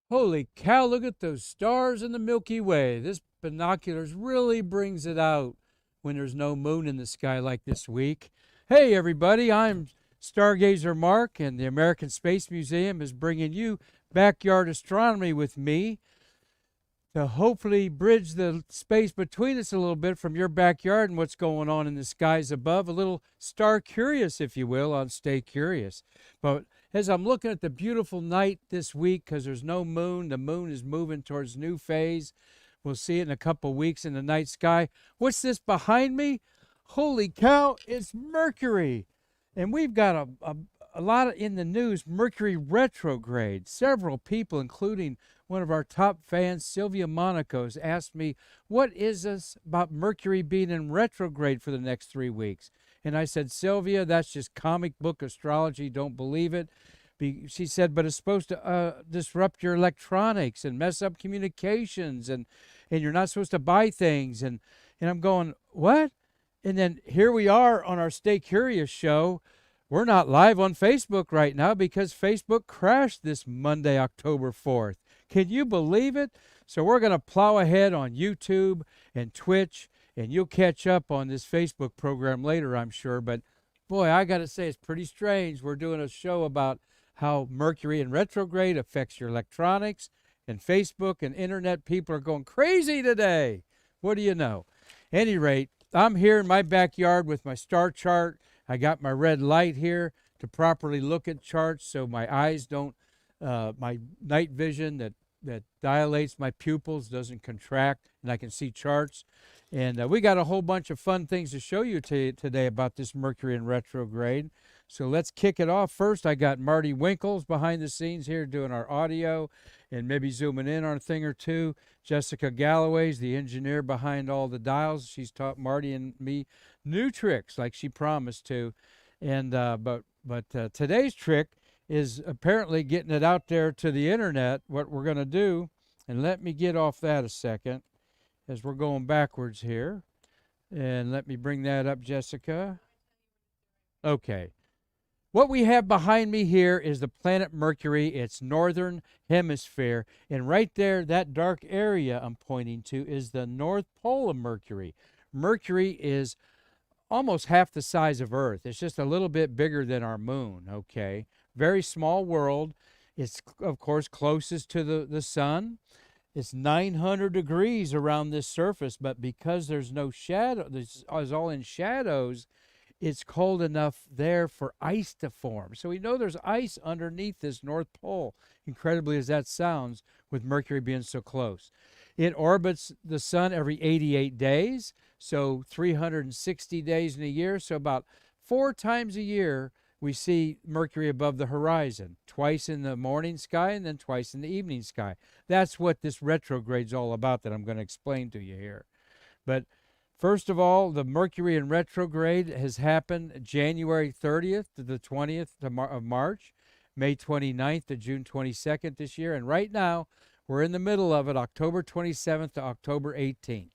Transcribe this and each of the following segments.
Holy cow, look at those stars in the Milky Way. This binoculars really brings it out when there's no moon in the sky like this week. Hey, everybody, I'm Stargazer MarQ, and the American Space Museum is bringing you backyard astronomy with me to hopefully bridge the space between us a little bit from your backyard and what's going on in the skies above. A little star curious, if you will, on Stay Curious. But as I'm looking at the beautiful night this week, because there's no moon, the moon is moving towards new phase. We'll see it in a couple weeks in the night sky. What's this behind me? Holy cow, it's Mercury. And we've got a lot in the news, Mercury retrograde. Several people, including one of our top fans, Sylvia Monaco's, asked me, what is this about Mercury being in retrograde for the next 3 weeks? And I said, Sylvia, that's just comic book astrology. Don't believe it. She said, but it's supposed to disrupt your electronics and mess up communications, and you're not supposed to buy things. And I'm going, what? And then here we are on our Stay Curious show. We're not live on Facebook right now because Facebook crashed this Monday, October 4th. Can you believe it? So we're going to plow ahead on YouTube and Twitch, and you'll catch up on this Facebook program later, I'm sure. But boy, I got to say, it's pretty strange. We're doing a show about how Mercury in retrograde affects your electronics, and Facebook and internet people are going crazy today. What do you know? Any rate, I'm here in my backyard with my star chart. I got my red light here to properly look at charts so my eyes don't, my night vision that dilates my pupils doesn't contract, and I can see charts. And we got a whole bunch of fun things to show you today about this Mercury in retrograde. So let's kick it off. First, I got Marty Winkles behind the scenes here doing our audio and maybe zooming in on a thing or two. Jessica Galloway's the engineer behind all the dials. She's taught Marty and me new tricks like she promised to. And but today's trick is apparently getting it out there to the internet, what we're going to do. And let me get off that a second as we're going backwards here. And let me bring that up, Jessica. Okay. What we have behind me here is the planet Mercury, its northern hemisphere. And right there, that dark area I'm pointing to is the North Pole of Mercury. Mercury is almost half the size of Earth. It's just a little bit bigger than our moon, okay? Very small world. It's, of course, closest to the sun. It's 900 degrees around this surface, but because there's no shadow, this is all in shadows, it's cold enough there for ice to form. So we know there's ice underneath this North Pole, incredibly as that sounds, with Mercury being so close. It orbits the sun every 88 days, so 360 days in a year. So about 4 times a year, we see Mercury above the horizon, twice in the morning sky and then twice in the evening sky. That's what this retrograde's all about that I'm going to explain to you here. But first of all, the Mercury in retrograde has happened January 30th to the 20th of March, May 29th to June 22nd this year. And right now, we're in the middle of it, October 27th to October 18th.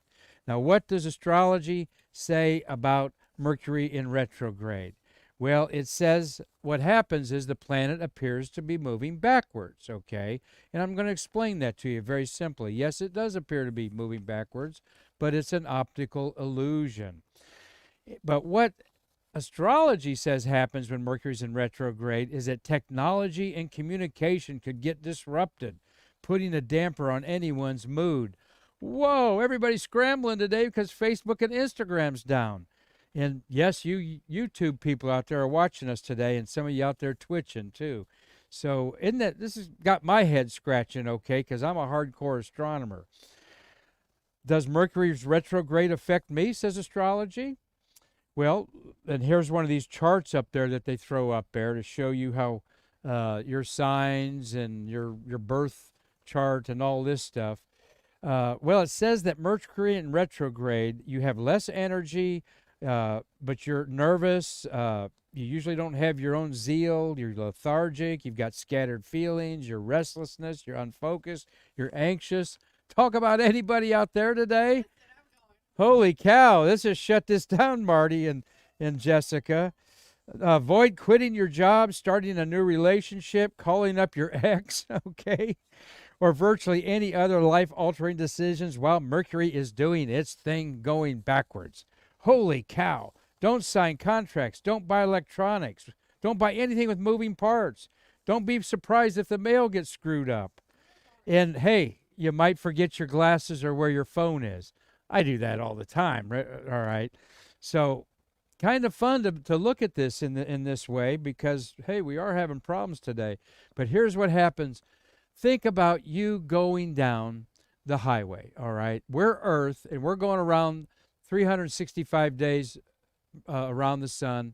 Now, what does astrology say about Mercury in retrograde? Well, it says what happens is the planet appears to be moving backwards, okay? And I'm going to explain that to you very simply. Yes, it does appear to be moving backwards, but it's an optical illusion. But what astrology says happens when Mercury's in retrograde is that technology and communication could get disrupted, putting a damper on anyone's mood. Whoa, everybody's scrambling today because Facebook and Instagram's down. And yes, you YouTube people out there are watching us today, and some of you out there twitching too. So this has got my head scratching, okay, because I'm a hardcore astronomer. Does Mercury's retrograde affect me, says astrology? Well, and here's one of these charts up there that they throw up there to show you how your signs and your birth chart and all this stuff. Well, it says that Mercury in retrograde, you have less energy, but you're nervous. You usually don't have your own zeal. You're lethargic. You've got scattered feelings. You're restlessness. You're unfocused. You're anxious. Talk about anybody out there today? Holy cow. Let's just shut this down, Marty and Jessica. Avoid quitting your job, starting a new relationship, calling up your ex, okay? or virtually any other life-altering decisions while Mercury is doing its thing going backwards. Holy cow. Don't sign contracts. Don't buy electronics. Don't buy anything with moving parts. Don't be surprised if the mail gets screwed up. And hey, you might forget your glasses or where your phone is. I do that all the time, right? All right. So kind of fun to look at this in this way because, hey, we are having problems today. But here's what happens. Think about you going down the highway, all right? We're Earth, and we're going around 365 days around the sun.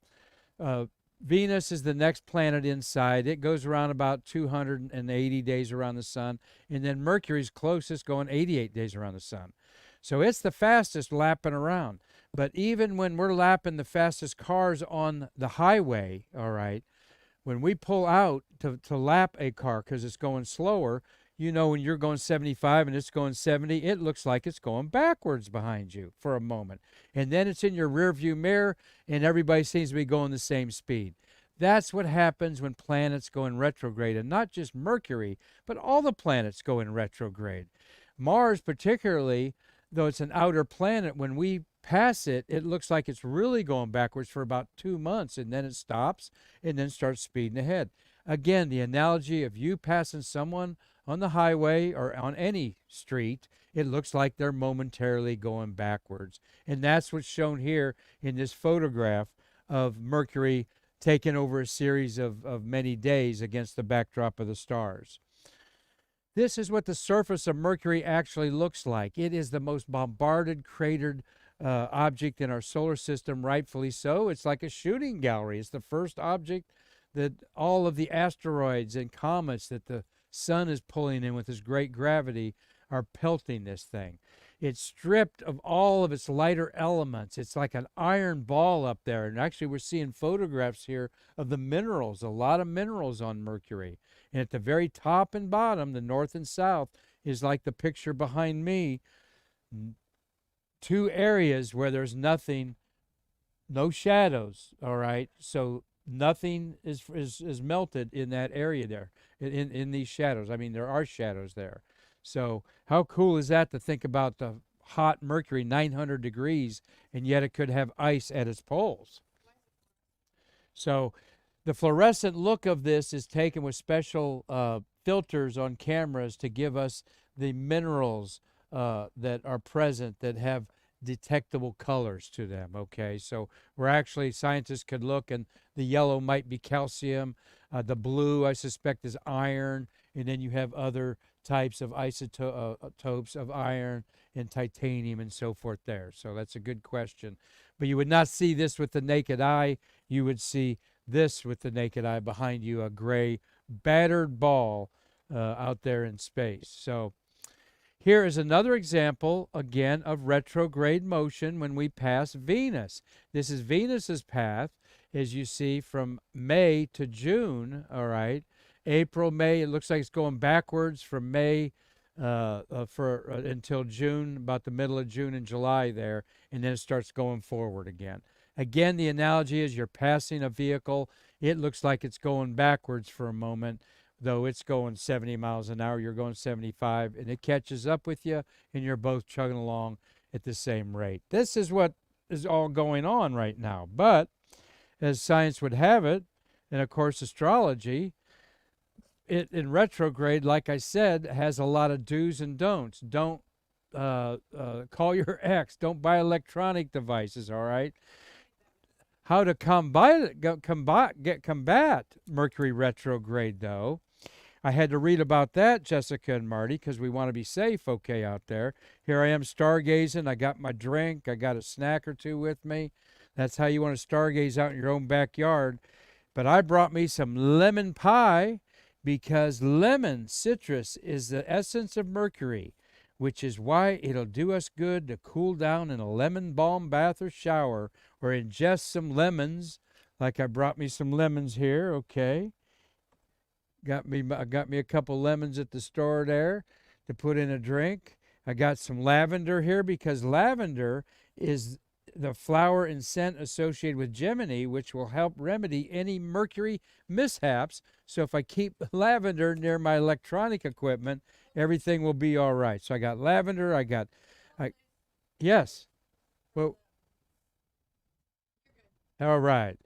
Venus is the next planet inside. It goes around about 280 days around the sun. And then Mercury's closest, going 88 days around the sun. So it's the fastest lapping around. But even when we're lapping the fastest cars on the highway, all right, when we pull out to lap a car because it's going slower, you know, when you're going 75 and it's going 70, it looks like it's going backwards behind you for a moment. And then it's in your rearview mirror and everybody seems to be going the same speed. That's what happens when planets go in retrograde, and not just Mercury, but all the planets go in retrograde. Mars particularly, though it's an outer planet, when we pass it, it looks like it's really going backwards for about 2 months, and then it stops and then starts speeding ahead. Again, the analogy of you passing someone on the highway or on any street, it looks like they're momentarily going backwards. And that's what's shown here in this photograph of Mercury taking over a series of many days against the backdrop of the stars. This is what the surface of Mercury actually looks like. It is the most bombarded, cratered object in our solar system, rightfully so. It's like a shooting gallery. It's the first object that all of the asteroids and comets that the sun is pulling in with its great gravity are pelting this thing. It's stripped of all of its lighter elements. It's like an iron ball up there. And actually, we're seeing photographs here of the minerals, a lot of minerals on Mercury. And at the very top and bottom, the north and south, is like the picture behind me. 2 areas where there's nothing, no shadows, all right? So nothing is melted in that area there, in these shadows. I mean, there are shadows there. So how cool is that to think about the hot Mercury, 900 degrees, and yet it could have ice at its poles. So the fluorescent look of this is taken with special filters on cameras to give us the minerals that are present that have detectable colors to them, okay? So we're actually, scientists could look and the yellow might be calcium, the blue I suspect is iron, and then you have other types of isotopes of iron and titanium and so forth there. So that's a good question. But you would not see this with the naked eye. You would see this with the naked eye behind you, a gray battered ball out there in space. So here is another example, again, of retrograde motion when we pass Venus. This is Venus's path, as you see, from May to June, all right? April, May, it looks like it's going backwards from May until June, about the middle of June and July there, and then it starts going forward again. Again, the analogy is you're passing a vehicle. It looks like it's going backwards for a moment, though it's going 70 miles an hour, you're going 75, and it catches up with you, and you're both chugging along at the same rate. This is what is all going on right now. But as science would have it, and of course astrology, it in retrograde, like I said, has a lot of do's and don'ts. Don't call your ex. Don't buy electronic devices, all right? How to combat Mercury retrograde, though. I had to read about that, Jessica and Marty, because we want to be safe, okay, out there. Here I am stargazing. I got my drink. I got a snack or two with me. That's how you want to stargaze out in your own backyard. But I brought me some lemon pie because lemon, citrus, is the essence of Mercury, which is why it'll do us good to cool down in a lemon balm bath or shower or ingest some lemons, like I brought me some lemons here, okay? I got me a couple lemons at the store there to put in a drink. I got some lavender here because lavender is the flower and scent associated with Gemini, which will help remedy any Mercury mishaps. So if I keep lavender near my electronic equipment, everything will be all right. So I got lavender. I yes. Well, all right.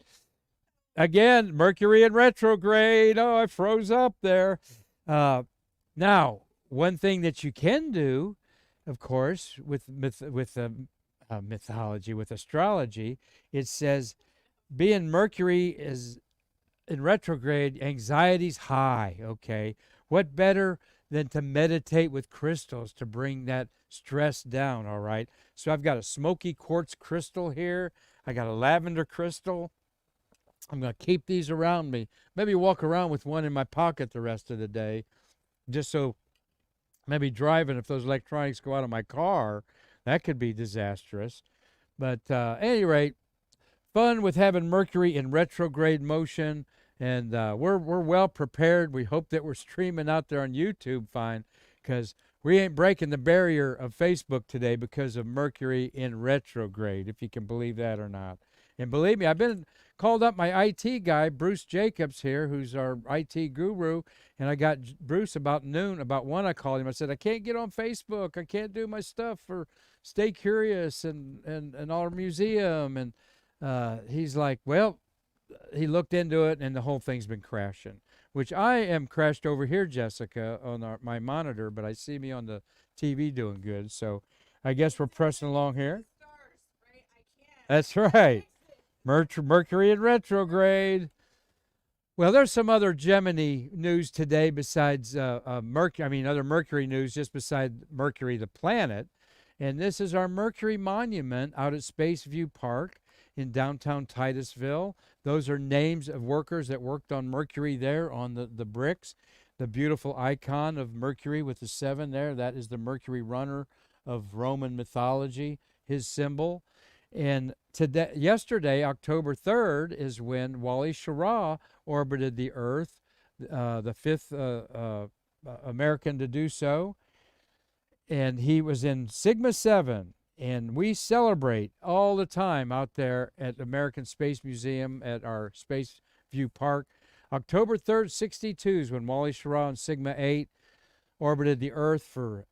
Again, Mercury in retrograde. Oh, I froze up there. Uh, Now, one thing that you can do, of course, with mythology, with astrology, it says being Mercury is in retrograde, anxiety's high. Okay, what better than to meditate with crystals to bring that stress down? All right, so I've got a smoky quartz crystal here. I got a lavender crystal. I'm going to keep these around me. Maybe walk around with one in my pocket the rest of the day, just so maybe driving, if those electronics go out of my car, that could be disastrous. But at any rate, fun with having Mercury in retrograde motion, and we're well prepared. We hope that we're streaming out there on YouTube fine, because we ain't breaking the barrier of Facebook today because of Mercury in retrograde, if you can believe that or not. And believe me, I've been called up my IT guy, Bruce Jacobs here, who's our IT guru, and I got Bruce about noon, about 1 I called him. I said, I can't get on Facebook. I can't do my stuff for Stay Curious and our museum. And he's like, well, he looked into it, and the whole thing's been crashing, which I am crashed over here, Jessica, on my monitor, but I see me on the TV doing good. So I guess we're pressing along here. That's right. Mercury in retrograde. Well, there's some other Gemini news today besides Mercury. I mean, other Mercury news just beside Mercury, the planet. And this is our Mercury monument out at Space View Park in downtown Titusville. Those are names of workers that worked on Mercury there on the bricks. The beautiful icon of Mercury with the 7 there, that is the Mercury runner of Roman mythology, his symbol. And yesterday, October 3rd, is when Wally Schirra orbited the Earth, the 5th American to do so. And he was in Sigma 7. And we celebrate all the time out there at American Space Museum at our Space View Park. October 3rd, 62 is when Wally Schirra and Sigma 8 orbited the Earth for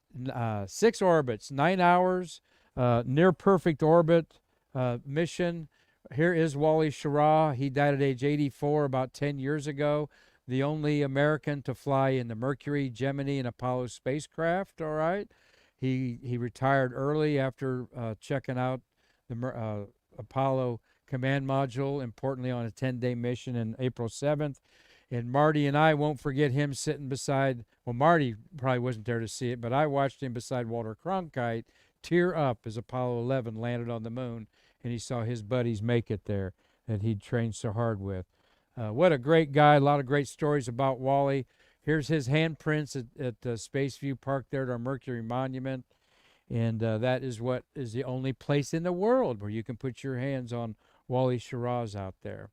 6 orbits, 9 hours, near perfect orbit. Mission. Here is Wally Schirra. He died at age 84 about 10 years ago. The only American to fly in the Mercury, Gemini, and Apollo spacecraft. All right. He retired early after checking out the Apollo command module, importantly on a 10-day mission in April 7th. And Marty and I won't forget him sitting beside, well, Marty probably wasn't there to see it, but I watched him beside Walter Cronkite tear up as Apollo 11 landed on the moon, and he saw his buddies make it there that he'd trained so hard with. What a great guy. A lot of great stories about Wally. Here's his handprints at Space View Park there at our Mercury Monument. And that is what is the only place in the world where you can put your hands on Wally Schirra's out there.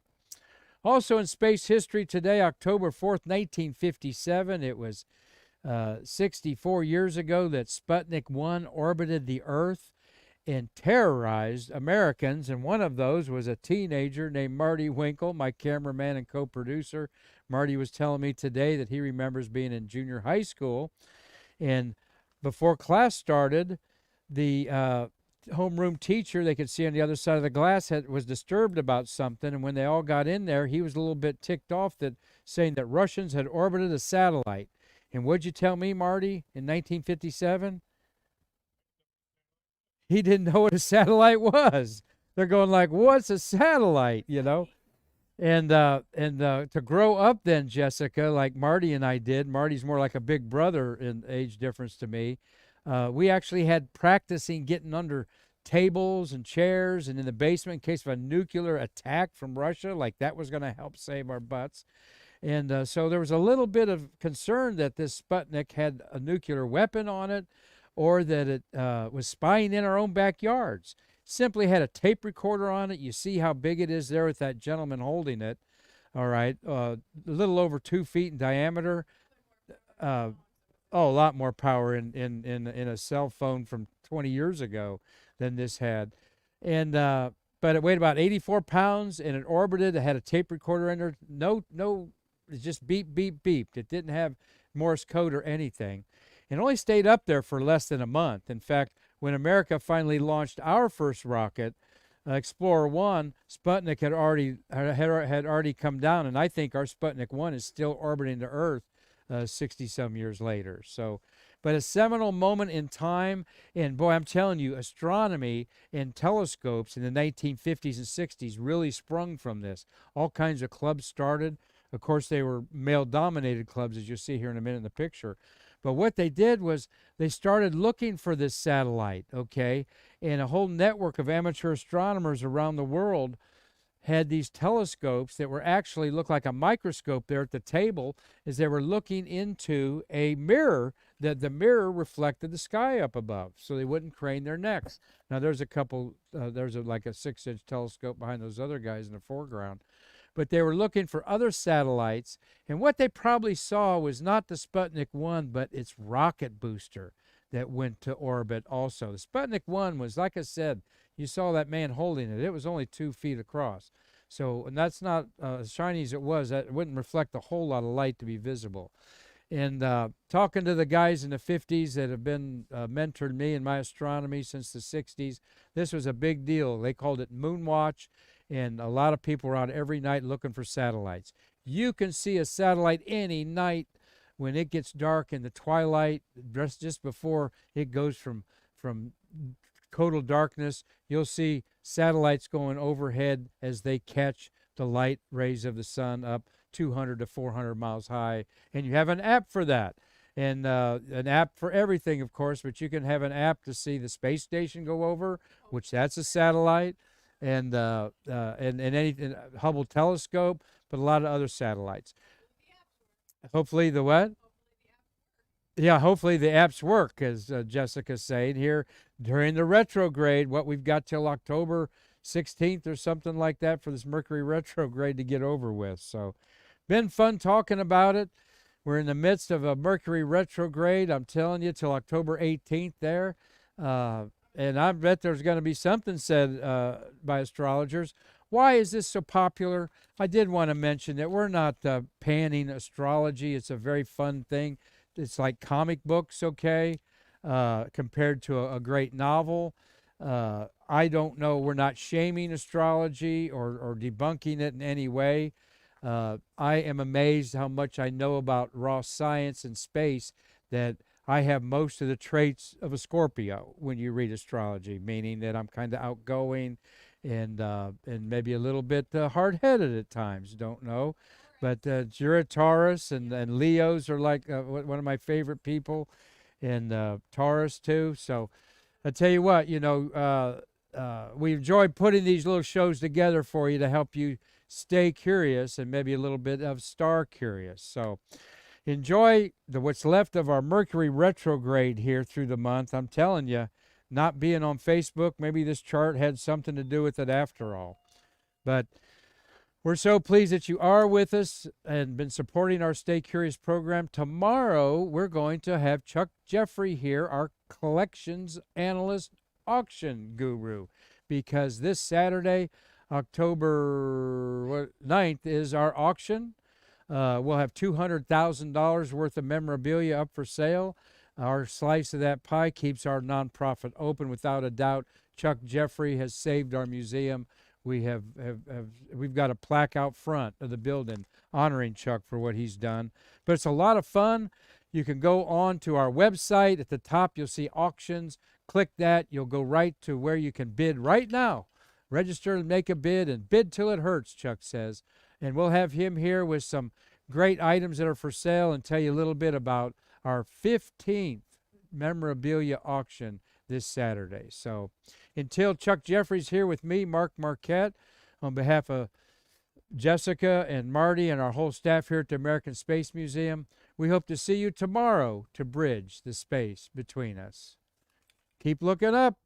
Also in space history today, October 4th, 1957, it was 64 years ago that Sputnik 1 orbited the Earth and terrorized Americans, and one of those was a teenager named Marty Winkle, my cameraman and co-producer. Marty was telling me today that he remembers being in junior high school, and before class started, the homeroom teacher, they could see on the other side of the glass, was disturbed about something, and when they all got in there, he was a little bit ticked off, saying that Russians had orbited a satellite. And what'd you tell me, Marty, in 1957? He didn't know what a satellite was. They're going like, what's a satellite, you know? And to grow up then, Jessica, like Marty and I did, Marty's more like a big brother in age difference to me, we actually had practicing getting under tables and chairs and in the basement in case of a nuclear attack from Russia, like that was going to help save our butts. And so there was a little bit of concern that this Sputnik had a nuclear weapon on it, or that it was spying in our own backyards. Simply had a tape recorder on it. You see how big it is there with that gentleman holding it. All right, a little over 2 feet in diameter. A lot more power in a cell phone from 20 years ago than this had. And but it weighed about 84 pounds, and it orbited. It had a tape recorder in there. No, it just beep, beep, beeped. It didn't have Morse code or anything. and only stayed up there for less than a month. In fact, when America finally launched our first rocket, Explorer 1, Sputnik had already come down, and I think our Sputnik 1 is still orbiting the Earth 60-some years later. So, but a seminal moment in time, and boy, I'm telling you, astronomy and telescopes in the 1950s and 60s really sprung from this. All kinds of clubs started. Of course, they were male-dominated clubs, as you'll see here in a minute in the picture. But what they did was they started looking for this satellite, okay? And a whole network of amateur astronomers around the world had these telescopes that were actually looked like a microscope there at the table as they were looking into a mirror, that the mirror reflected the sky up above so they wouldn't crane their necks. Now there's a couple, like a 6-inch telescope behind those other guys in the foreground. But they were looking for other satellites, and what they probably saw was not the Sputnik 1, but its rocket booster that went to orbit also. The Sputnik 1 was, like I said, you saw that man holding it. It was only 2 feet across. So, and that's not as shiny as it was. That wouldn't reflect a whole lot of light to be visible. And talking to the guys in the 50s that have been mentored me in my astronomy since the 60s, this was a big deal. They called it Moonwatch, and a lot of people were out every night looking for satellites. You can see a satellite any night when it gets dark in the twilight, just before it goes from total darkness. You'll see satellites going overhead as they catch the light rays of the sun up 200 to 400 miles high. And you have an app for that. And an app for everything, of course, but you can have an app to see the space station go over, which that's a satellite, and anything, Hubble telescope, but a lot of other satellites. Hopefully the what? Yeah, hopefully the apps work, as Jessica's saying here during the retrograde. What we've got till October 16th or something like that for this Mercury retrograde to get over with. So, been fun talking about it. We're in the midst of a Mercury retrograde. I'm telling you, till October 18th there. And I bet there's going to be something said by astrologers. Why is this so popular? I did want to mention that we're not panning astrology. It's a very fun thing. It's like comic books, okay, compared to a great novel. I don't know. We're not shaming astrology or debunking it in any way. I am amazed how much I know about raw science and space, that I have most of the traits of a Scorpio when you read astrology, meaning that I'm kind of outgoing and maybe a little bit hard-headed at times. Don't know. But you're a Taurus, and Leos are like one of my favorite people, and Taurus too. So I tell you what, we enjoy putting these little shows together for you to help you stay curious and maybe a little bit of star curious. So enjoy what's left of our Mercury retrograde here through the month. I'm telling you, not being on Facebook, maybe this chart had something to do with it after all. But we're so pleased that you are with us and been supporting our Stay Curious program. Tomorrow, we're going to have Chuck Jeffrey here, our collections analyst, auction guru, because this Saturday, October 9th, is our auction. We'll have $200,000 worth of memorabilia up for sale. Our slice of that pie keeps our nonprofit open without a doubt. Chuck Jeffrey has saved our museum. We've got a plaque out front of the building honoring Chuck for what he's done. But it's a lot of fun. You can go on to our website. At the top, you'll see auctions. Click that. You'll go right to where you can bid right now. Register and make a bid, and bid till it hurts, Chuck says. And we'll have him here with some great items that are for sale and tell you a little bit about our 15th memorabilia auction this Saturday. So until Chuck Jeffrey's here with me, Mark Marquette, on behalf of Jessica and Marty and our whole staff here at the American Space Museum, we hope to see you tomorrow to bridge the space between us. Keep looking up.